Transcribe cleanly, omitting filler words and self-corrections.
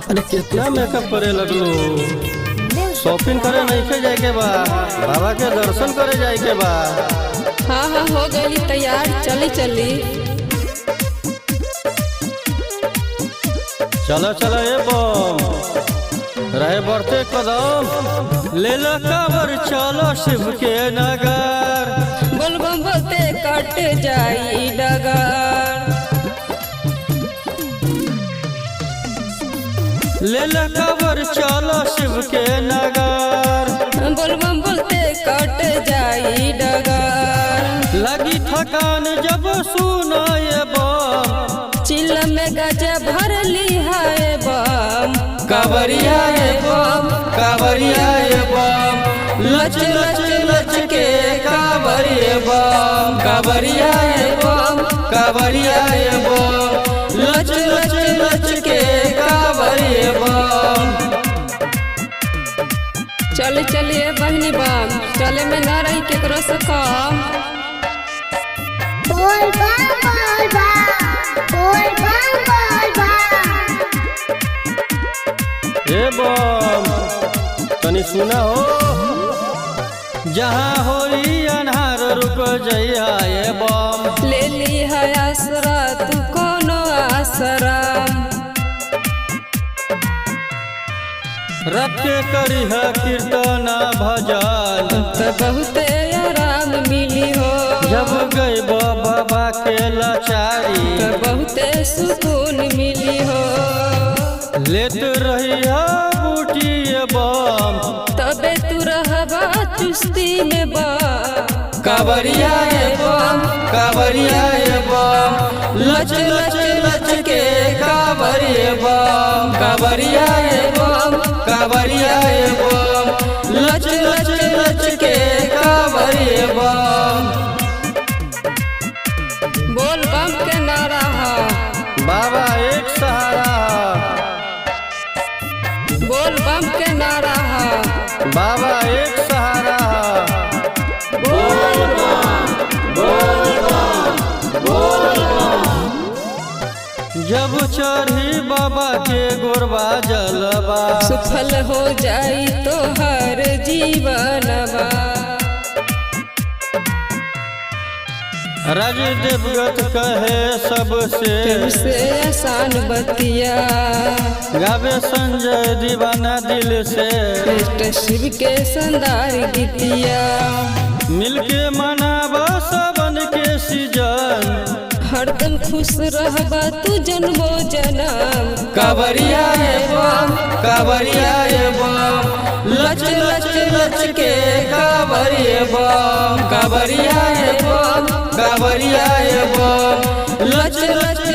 अरे कितना मेकअप करे लगलो। शॉपिंग करे नहीं के जाए के बा, बाबा के दर्शन करे जाए के बा। हाँ हाँ हो गई तैयार, चली चली। चलो चलो ये बम रहे बढ़ते कदम, ले लो कांवर चलो शिव के नगर। बोल बम बोलते कट जाई डगर। ले लो कांवर चलो शिव के नगर। बोल बम बोलते कट जाई डगर। लगी थकान जब सुनो ये बम, चिल में गजा भर ली है बम। कांवरिया ये बम, कांवरिया ये बम, लच लच लच के कांवर ये बम। कांवरिया ये बम, कांवरिया ये बम, लच लच लच के कांवर ये बम। चली चलिए बहनी बम, चले में न रही केकरो से कम। बोल बम बोल बम, बोल बम बोल बम। ए बम तनी सुना हो, जहाँ होई अन्हार रुक जइहा ये बम। ले ली है आसरा तू कोनो आसराम। रब के करी है कीर्तन भजन, तो बहुते आराम मिली हो। जब गई बाबा के लाचारी, तो बहुते सुकून मिली हो। लेत रही है बूटी ये बम। तबे तू रहबा चुस्ती में बम। कांवरिया ये बम, कांवरिया ये बम, लच लच लच के कांवर ये बम। कांवरिया ये बम, कांवरिया ये बम, लच लच लच के कांवर ये बम। बोल बम के नारा हा, बाबा एक सहारा, बोल बम के नारा हा। बाबा एक सहारा। जब चढ़ी बाबा के गोरबा जलवा, सफल हो जाई तो हर जीवनवा। राज देवगत कहे सबसे, तुमसे आसान बतिया। गावे संजय दीवाना दिल से, कृष्ण शिव के संदार गीतिया। मिलके मनावा सावन के सीजन, हरदम खुश रहबा तू जन्मो जन्म। कांवरिया ये बम, कांवरिया ये बम, लच लच लच के कांवर ये बम। कांवरिया ये बम, कांवरिया ये बम, लच लच